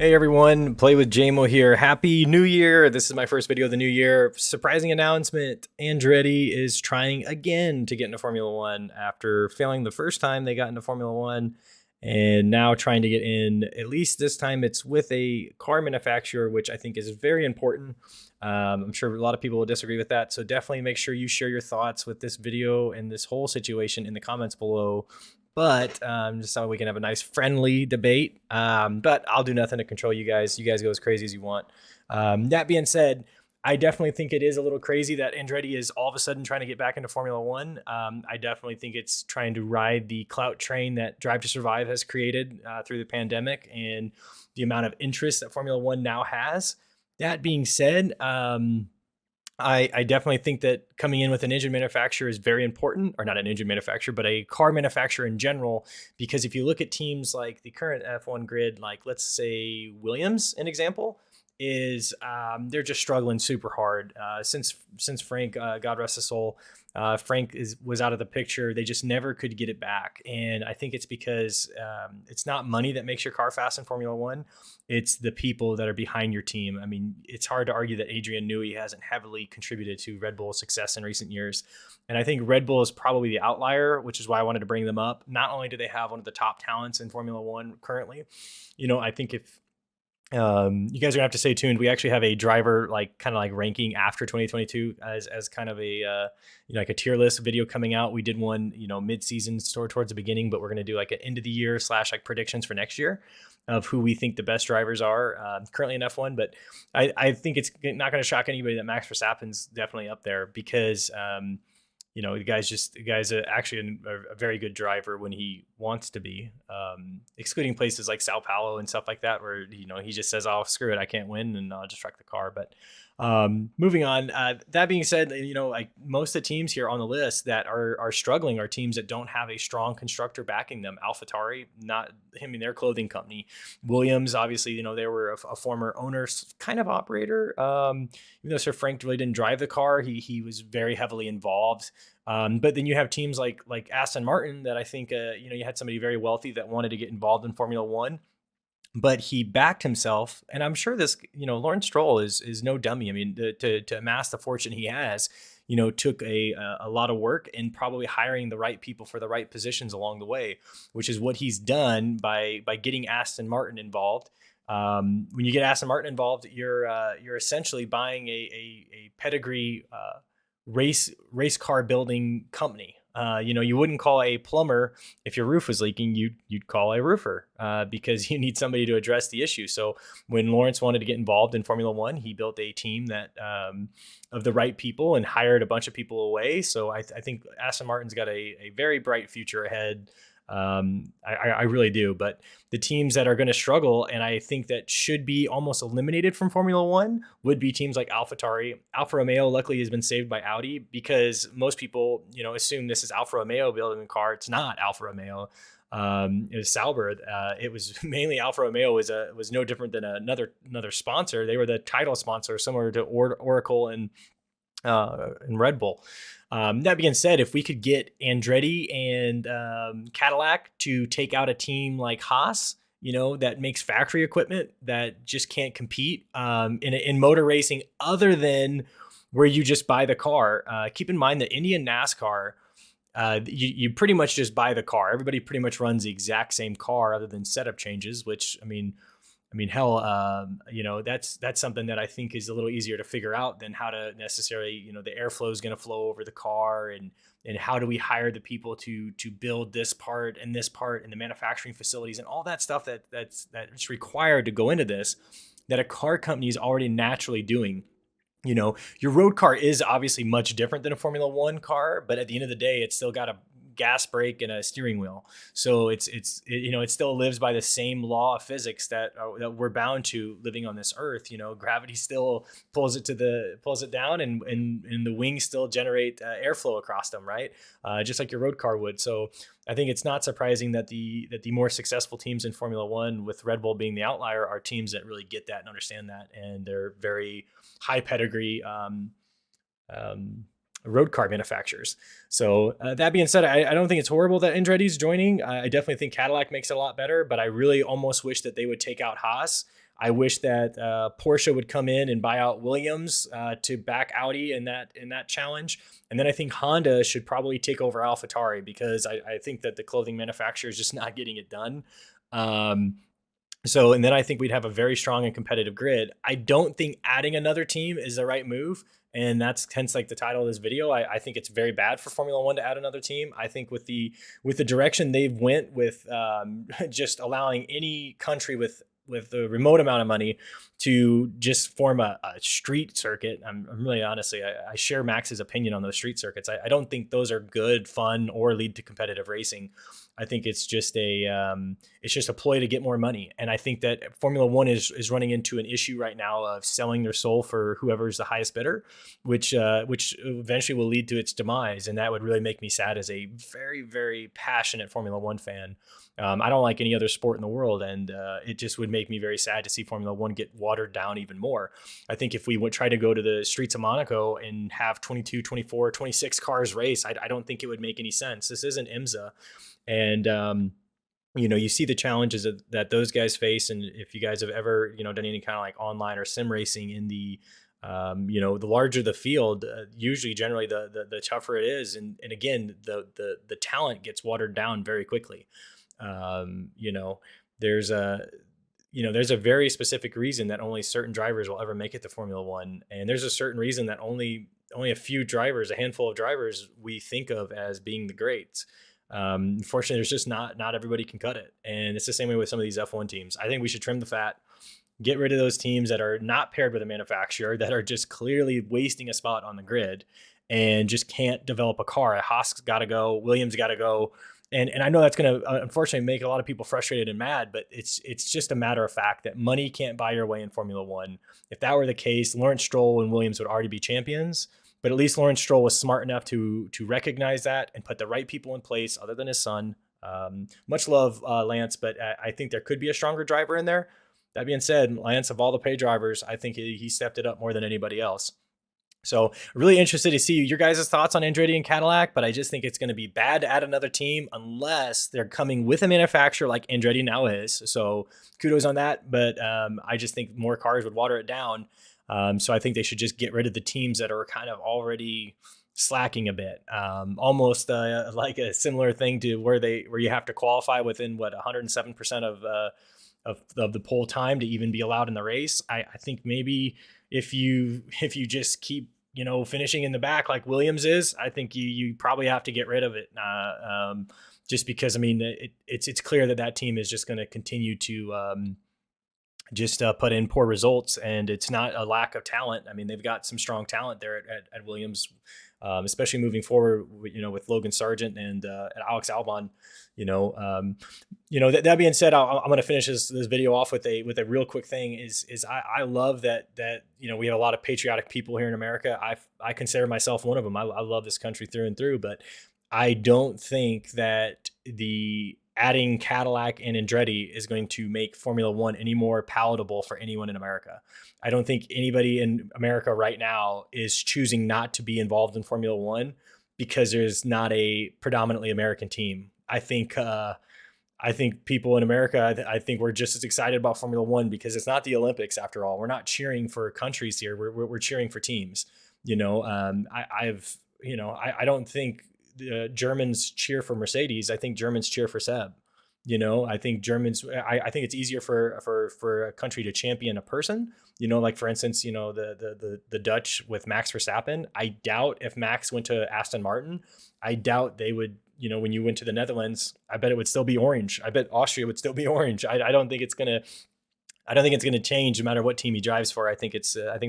Hey everyone, Play with JMO here. Happy New Year. This is my first video of the new year. Surprising announcement. Andretti is trying again to get into Formula One after failing the first time they got into Formula One and now trying to get in. At least this time it's with a car manufacturer, which I think is very important. I'm sure a lot of people will disagree with that. So definitely make sure you share your thoughts with this video and this whole situation in the comments below. But just so we can have a nice friendly debate. But I'll do nothing to control you guys. You guys go as crazy as you want. That being said, I definitely think it is a little crazy that Andretti is all of a sudden trying to get back into Formula One. I definitely think it's trying to ride the clout train that Drive to Survive has created through the pandemic and the amount of interest that Formula One now has. That being said, I definitely think that coming in with an engine manufacturer is very important, or not an engine manufacturer, but a car manufacturer in general, because if you look at teams like the current F1 grid, like let's say Williams, an example, is they're just struggling super hard since Frank, God rest his soul, Frank was out of the picture. They just never could get it back, and I think it's because it's not money that makes your car fast in Formula One. It's the people that are behind your team. I mean, it's hard to argue that Adrian Newey hasn't heavily contributed to Red Bull's success in recent years, and I think Red Bull is probably the outlier, which is why I wanted to bring them up. Not only do they have one of the top talents in Formula One currently, I think if you guys are gonna have to stay tuned. We actually have a driver kind of like ranking after 2022 as kind of a like a tier list video coming out. We did one mid-season towards the beginning, but we're gonna do like an end of the year / like predictions for next year of who we think the best drivers are currently in F1. But I think it's not going to shock anybody that Max Verstappen's definitely up there because the guy's actually a very good driver when he wants to be, excluding places like Sao Paulo and stuff like that, where, he just says, oh, screw it, I can't win, and I'll just wreck the car. But moving on, that being said, like most of the teams here on the list that are struggling are teams that don't have a strong constructor backing them. AlphaTauri, not him and their clothing company. Williams, obviously, they were a former owner kind of operator. Even though Sir Frank really didn't drive the car, he was very heavily involved. But then you have teams like Aston Martin that I think, you had somebody very wealthy that wanted to get involved in Formula One, but he backed himself. And I'm sure this, Lawrence Stroll is no dummy. I mean, to amass the fortune he has, took a lot of work and probably hiring the right people for the right positions along the way, which is what he's done by getting Aston Martin involved. When you get Aston Martin involved, you're essentially buying a pedigree race car building company. You wouldn't call a plumber if your roof was leaking. You'd call a roofer because you need somebody to address the issue. So when Lawrence wanted to get involved in Formula One, he built a team that of the right people and hired a bunch of people away. So I think Aston Martin's got a very bright future ahead. I really do. But the teams that are going to struggle, and I think that should be almost eliminated from Formula One, would be teams like AlphaTauri. Alfa Romeo luckily has been saved by Audi, because most people, assume this is Alfa Romeo building the car. It's not Alfa Romeo. It was Sauber. It was mainly Alfa Romeo was no different than another sponsor. They were the title sponsor, similar to Oracle and Red Bull. That being said, if we could get Andretti and Cadillac to take out a team like Haas, that makes factory equipment that just can't compete in motor racing other than where you just buy the car. Keep in mind that Indy and NASCAR, you pretty much just buy the car. Everybody pretty much runs the exact same car other than setup changes, which, I mean, hell, that's something that I think is a little easier to figure out than how to necessarily, the airflow is going to flow over the car, and how do we hire the people to build this part and the manufacturing facilities and all that stuff that's required to go into this, that a car company is already naturally doing. Your road car is obviously much different than a Formula One car, but at the end of the day, it's still got a gas brake and a steering wheel. So it still lives by the same law of physics that we're bound to living on this earth. Gravity still pulls it down, and the wings still generate airflow across them, right? Just like your road car would. So I think it's not surprising that the more successful teams in Formula One, with Red Bull being the outlier, are teams that really get that and understand that, and they're very high pedigree road car manufacturers. So that being said, I don't think it's horrible that Andretti's joining. I definitely think Cadillac makes it a lot better, but I really almost wish that they would take out Haas. I wish that Porsche would come in and buy out Williams to back Audi in that challenge. And then I think Honda should probably take over AlphaTauri, because I think that the clothing manufacturer is just not getting it done. Um, and then I think we'd have a very strong and competitive grid. I don't think adding another team is the right move. And that's hence like the title of this video. I think it's very bad for Formula One to add another team. I think with the direction they've went with just allowing any country with a remote amount of money to just form a street circuit. I'm really honestly, I share Max's opinion on those street circuits. I don't think those are good, fun, or lead to competitive racing. I think it's just a ploy to get more money. And I think that Formula One is running into an issue right now of selling their soul for whoever's the highest bidder, which eventually will lead to its demise. And that would really make me sad as a very, very passionate Formula One fan. I don't like any other sport in the world, and it just would make me very sad to see Formula One get watered down even more. I think if we would try to go to the streets of Monaco and have 22, 24, 26 cars race, I don't think it would make any sense. This isn't IMSA. And, you see the challenges that those guys face. And if you guys have ever, done any kind of like online or sim racing in the larger the field, usually generally the tougher it is. And again, the talent gets watered down very quickly. There's a very specific reason that only certain drivers will ever make it to Formula One. And there's a certain reason that only a few drivers, a handful of drivers we think of as being the greats. Unfortunately, there's just not everybody can cut it. And it's the same way with some of these F1 teams. I think we should trim the fat, get rid of those teams that are not paired with a manufacturer, that are just clearly wasting a spot on the grid and just can't develop a car. Haas's got to go. Williams got to go. And I know that's going to unfortunately make a lot of people frustrated and mad, but it's just a matter of fact that money can't buy your way in Formula One. If that were the case, Lawrence Stroll and Williams would already be champions. But at least Lawrence Stroll was smart enough to recognize that and put the right people in place other than his son. Much love, Lance, but I think there could be a stronger driver in there. That being said, Lance, of all the paid drivers, I think he stepped it up more than anybody else. So really interested to see your guys' thoughts on Andretti and Cadillac, but I just think it's going to be bad to add another team unless they're coming with a manufacturer like Andretti now is. So kudos on that. But I just think more cars would water it down. So I think they should just get rid of the teams that are kind of already slacking a bit. Almost like a similar thing to where you have to qualify within 107% of the pole time to even be allowed in the race. I think maybe if you just keep finishing in the back like Williams is, I think you probably have to get rid of it. Just because it's clear that team is just going to continue to put in poor results, and it's not a lack of talent. I mean, they've got some strong talent there at Williams, especially moving forward, with Logan Sargent and Alex Albon. That being said, I'm going to finish this video off with a real quick thing. I love that we have a lot of patriotic people here in America. I consider myself one of them. I love this country through and through, but I don't think that adding Cadillac and Andretti is going to make Formula One any more palatable for anyone in America. I don't think anybody in America right now is choosing not to be involved in Formula One because there's not a predominantly American team. I think people in America, I think we're just as excited about Formula One because it's not the Olympics after all. We're not cheering for countries here. We're cheering for teams. I don't think Germans cheer for Mercedes. I think Germans cheer for Seb. I think Germans, I think it's easier for a country to champion a person, like for instance, the Dutch with Max Verstappen. I doubt if Max went to Aston Martin, I doubt they would, when you went to the Netherlands, I bet it would still be orange. I bet Austria would still be orange. I don't think it's going to change no matter what team he drives for. I think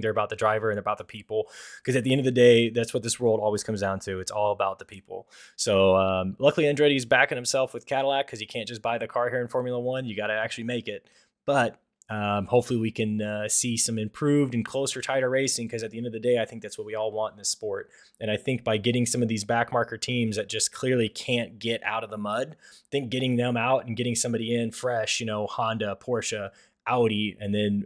they're about the driver and about the people, because at the end of the day, that's what this world always comes down to. It's all about the people. So luckily Andretti's backing himself with Cadillac, because you can't just buy the car here in Formula One. You got to actually make it. But hopefully we can see some improved and closer, tighter racing, because at the end of the day, I think that's what we all want in this sport. And I think by getting some of these backmarker teams that just clearly can't get out of the mud, I think getting them out and getting somebody in fresh, Honda, Porsche, Audi, and then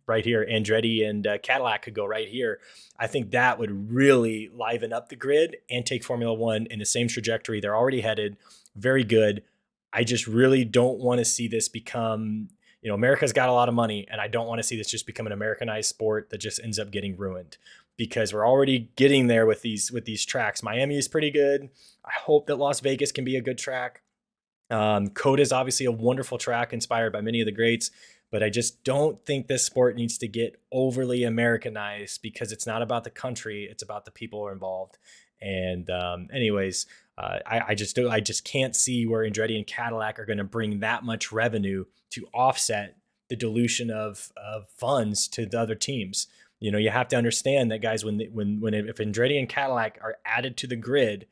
right here, Andretti and Cadillac could go right here. I think that would really liven up the grid and take Formula One in the same trajectory they're already headed. Very good. I just really don't want to see this become, You know, America's got a lot of money, and I don't want to see this just become an Americanized sport that just ends up getting ruined, because we're already getting there with these tracks. Miami is pretty good. I hope that Las Vegas can be a good track. COTA is obviously a wonderful track inspired by many of the greats, but I just don't think this sport needs to get overly Americanized, because it's not about the country, it's about the people who are involved. And anyways, I just can't see where Andretti and Cadillac are going to bring that much revenue to offset the dilution of funds to the other teams. You know, you have to understand that, guys, if Andretti and Cadillac are added to the grid,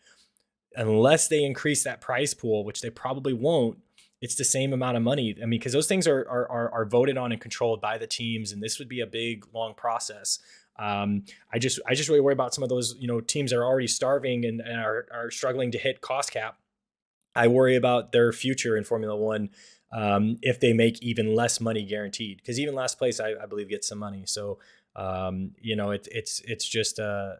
unless they increase that prize pool, which they probably won't, it's the same amount of money. I mean, because those things are voted on and controlled by the teams, and this would be a big, long process. I just really worry about some of those, you know, teams that are already starving and are struggling to hit cost cap. I worry about their future in Formula One if they make even less money guaranteed, because even last place, I believe, gets some money. So, you know, it's just a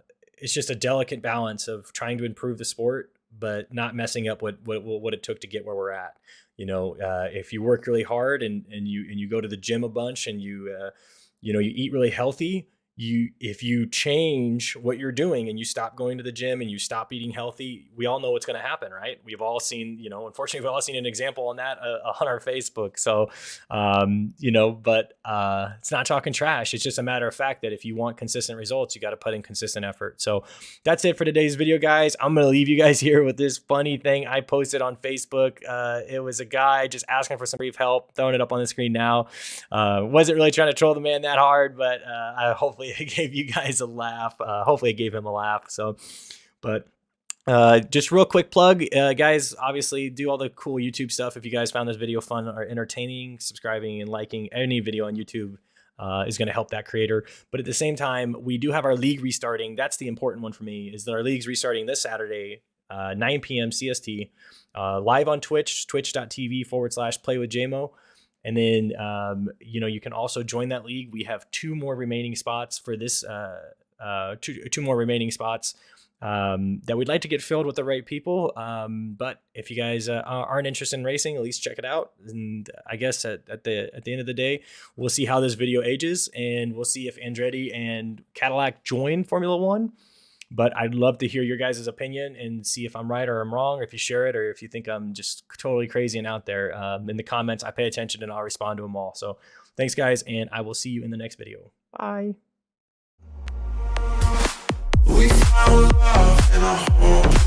delicate balance of trying to improve the sport, but not messing up what it took to get where we're at. You know, if you work really hard and you go to the gym a bunch, and you eat really healthy, if you change what you're doing and you stop going to the gym and you stop eating healthy, we all know what's going to happen, right? We've all seen, you know, unfortunately, we've all seen an example on that on our Facebook. So, you know, but it's not talking trash. It's just a matter of fact that if you want consistent results, you got to put in consistent effort. So that's it for today's video, guys. I'm going to leave you guys here with this funny thing I posted on Facebook. It was a guy just asking for some brief help, throwing it up on the screen now. Wasn't really trying to troll the man that hard, but hopefully it gave you guys a laugh. Hopefully it gave him a laugh. So, but just real quick plug, guys, obviously do all the cool YouTube stuff. If you guys found this video fun or entertaining, subscribing and liking any video on YouTube is going to help that creator. But at the same time, we do have our league restarting. That's the important one for me, is that our league's restarting this Saturday, 9 p.m. CST, live on Twitch, twitch.tv/playwithjmo. And then, you know, you can also join that league. We have 2 more remaining spots for this, two more remaining spots that we'd like to get filled with the right people. But if you guys aren't interested in racing, at least check it out. And I guess at the end of the day, we'll see how this video ages, and we'll see if Andretti and Cadillac join Formula One. But I'd love to hear your guys' opinion and see if I'm right or I'm wrong, or if you share it, or if you think I'm just totally crazy and out there. In the comments, I pay attention and I'll respond to them all. So thanks, guys, and I will see you in the next video. Bye. We found love in a hole.